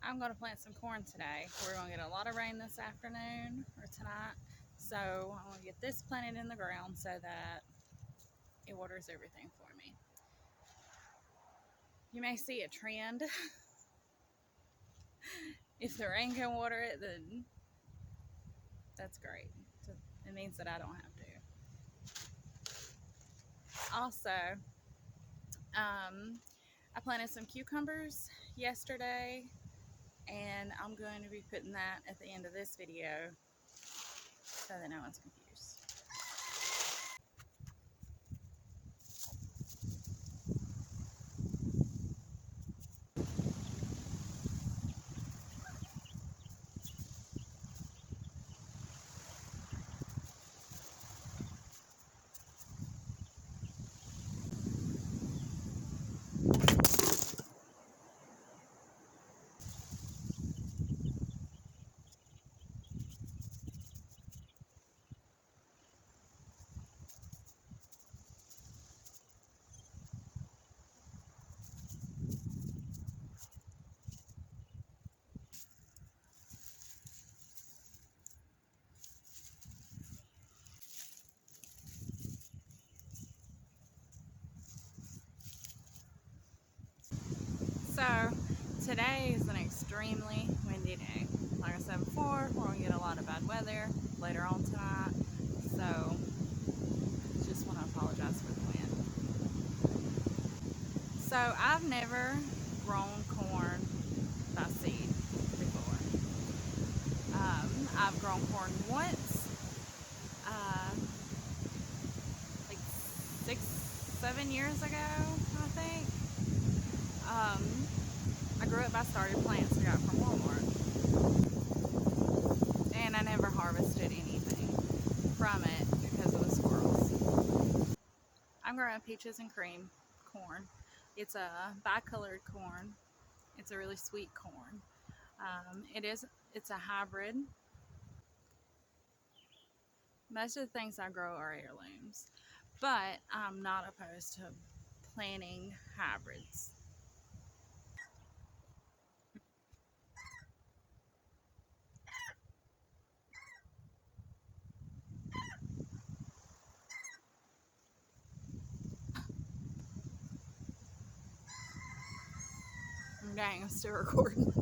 I'm going to plant some corn today. We're going to get a lot of rain this afternoon or tonight. So I'm going to get this planted in the ground so that it waters everything for me. You may see a trend. If the rain can water it, then that's great. It means that I don't have to. Also, I planted some cucumbers yesterday, and I'm going to be putting that at the end of this video so that no one's confused. So today is an extremely windy day. Like I said before, we're going to get a lot of bad weather later on tonight. So just want to apologize for the wind. So I've never grown corn by seed before. I've grown corn once, like 6, 7 years ago, I think. I grew it by started plants I got from Walmart. And I never harvested anything from it because of the squirrels. I'm growing peaches and cream corn. It's a bicolored corn. It's a really sweet corn. It's a hybrid. Most of the things I grow are heirlooms, but I'm not opposed to planting hybrids. Dang, I'm still recording.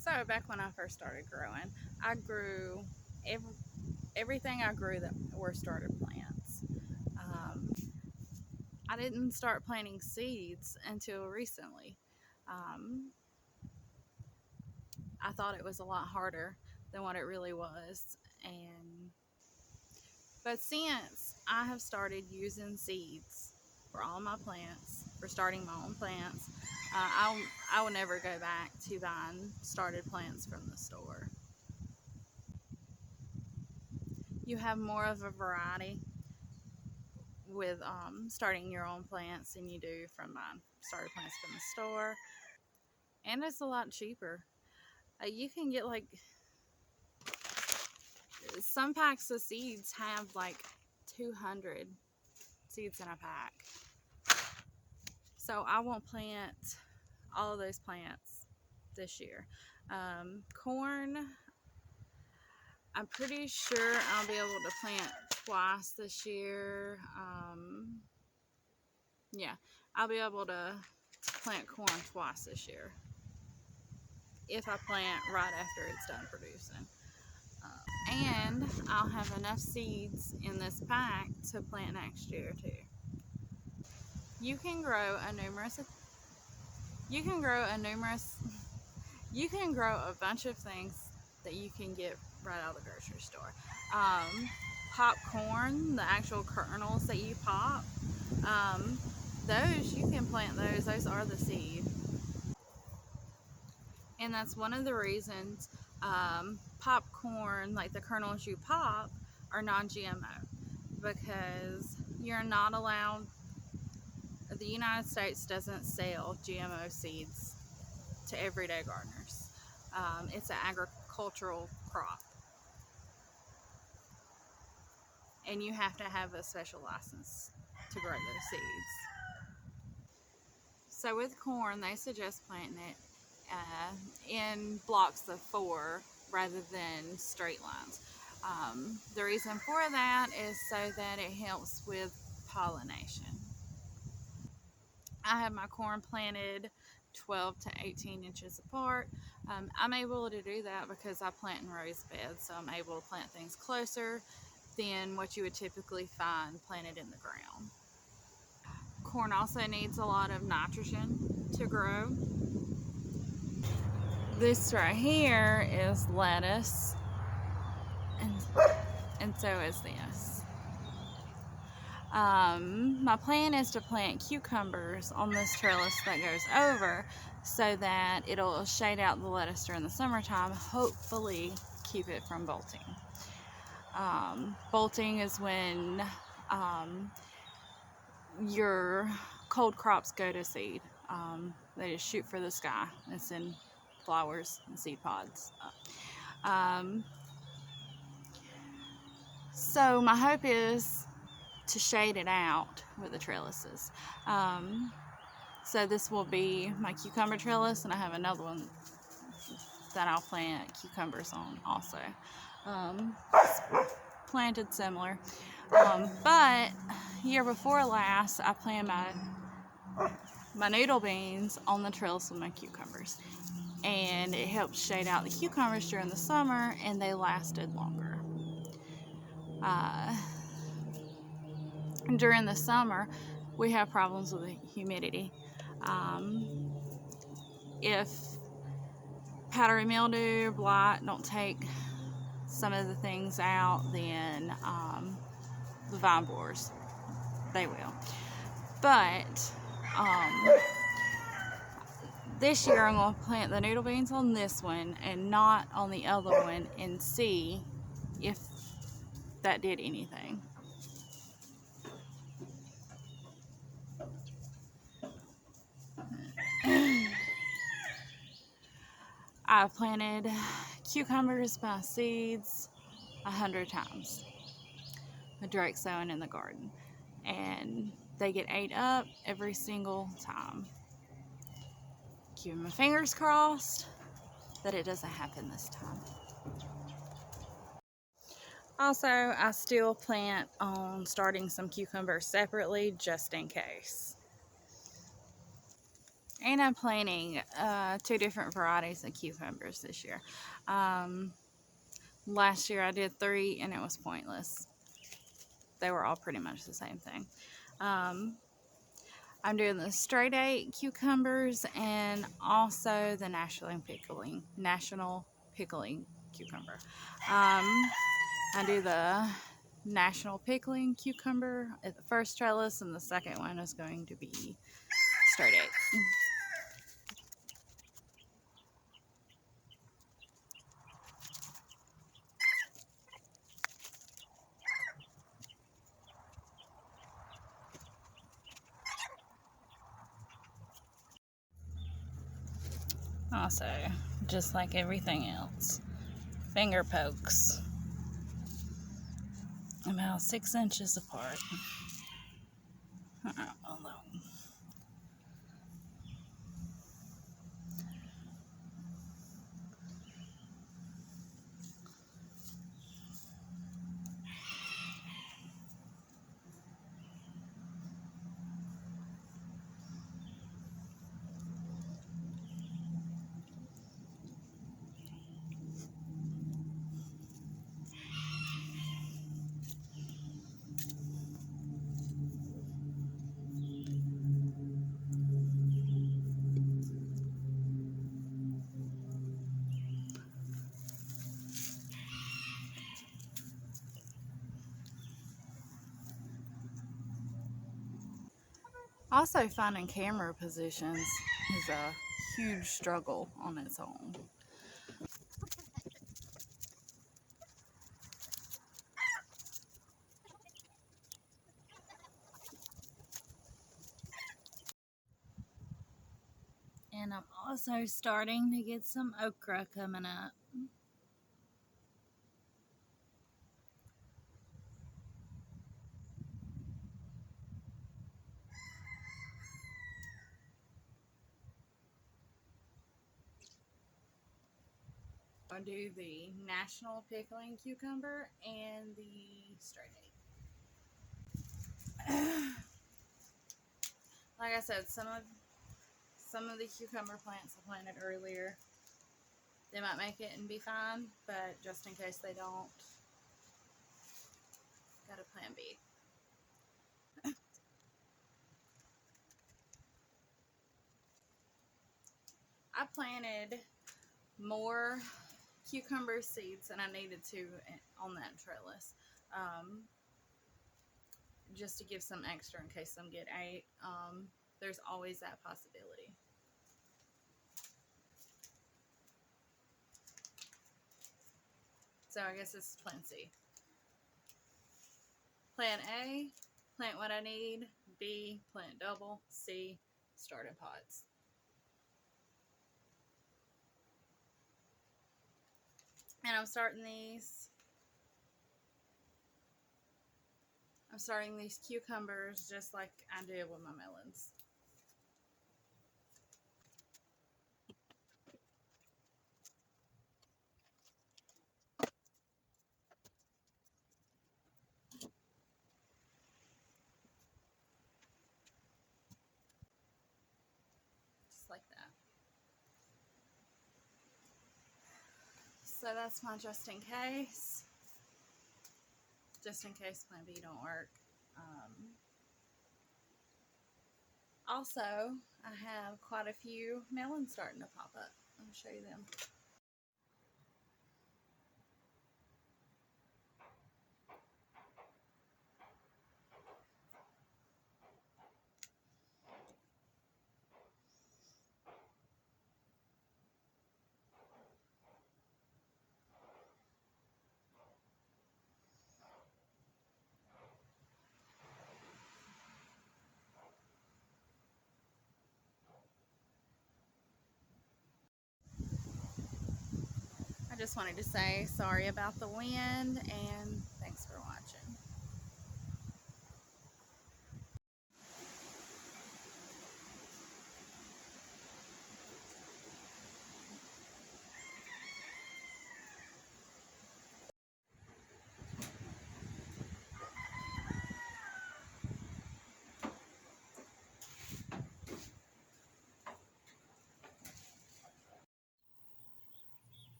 So back when I first started growing, I grew everything I grew that were starter plants. I didn't start planting seeds until recently. Um, I thought it was a lot harder than what it really was, but since I have started using seeds for all my plants, for starting my own plants, I will never go back to buying started plants from the store. You have more of a variety with starting your own plants than you do from buying started plants from the store, and it's a lot cheaper. You can get like some packs of seeds have like 200 seeds in a pack. So I won't plant all of those plants this year. Corn, I'm pretty sure I'll be able to plant twice this year. Yeah, I'll be able to plant corn twice this year if I plant right after it's done producing. And I'll have enough seeds in this pack to plant next year too. You can grow a numerous you can grow a bunch of things that you can get right out of the grocery store. Popcorn, the actual kernels that you pop, those you can plant those are the seed. And that's one of the reasons popcorn, like the kernels you pop, are non-GMO, because you're not allowed, the United States doesn't sell GMO seeds to everyday gardeners. It's an agricultural crop, and you have to have a special license to grow those seeds. So with corn, they suggest planting it in blocks of 4 rather than straight lines. The reason for that is so that it helps with pollination. I have my corn planted 12 to 18 inches apart. I'm able to do that because I plant in raised beds, so I'm able to plant things closer than what you would typically find planted in the ground. Corn also needs a lot of nitrogen to grow. This right here is lettuce, and so is this. My plan is to plant cucumbers on this trellis that goes over so that it'll shade out the lettuce during the summertime, hopefully keep it from bolting. Bolting is when your cold crops go to seed. They just shoot for the sky and send flowers and seed pods up. So my hope is to shade it out with the trellises. So this will be my cucumber trellis, and I have another one that I'll plant cucumbers on also. Planted similar. But year before last, I planted my noodle beans on the trellis with my cucumbers. And it helped shade out the cucumbers during the summer, and they lasted longer. During the summer, we have problems with the humidity. If powdery mildew, blight don't take some of the things out, then the vine borers, they will. But this year I'm going to plant the noodle beans on this one and not on the other one, and see if that did anything. I've planted cucumbers by seeds 100 times with direct sowing in the garden, and they get ate up every single time. Keeping my fingers crossed that it doesn't happen this time. Also, I still plan on starting some cucumbers separately just in case. And I'm planting 2 different varieties of cucumbers this year. Last year I did 3 and it was pointless. They were all pretty much the same thing. I'm doing the straight 8 cucumbers and also the national pickling cucumber. I do the national pickling cucumber at the first trellis, and the second one is going to be straight 8. Also, just like everything else, finger pokes about 6 inches apart. Also, finding camera positions is a huge struggle on its own. And I'm also starting to get some okra coming up. I'll do the National Pickling Cucumber and the Straight 8. Like I said, some of the cucumber plants I planted earlier, they might make it and be fine, but just in case they don't, got a plan B. I planted more cucumber seeds than I needed to on that trellis, just to give some extra in case some get ate. There's always that possibility. So I guess this is plan C. Plan A, plant what I need. B, plant double. C, start in pots. And I'm starting these cucumbers just like I did with my melons. Just like that. So that's my just in case. Just in case plan B don't work. Also, I have quite a few melons starting to pop up. I'll show you them. I just wanted to say sorry about the wind and thanks for watching.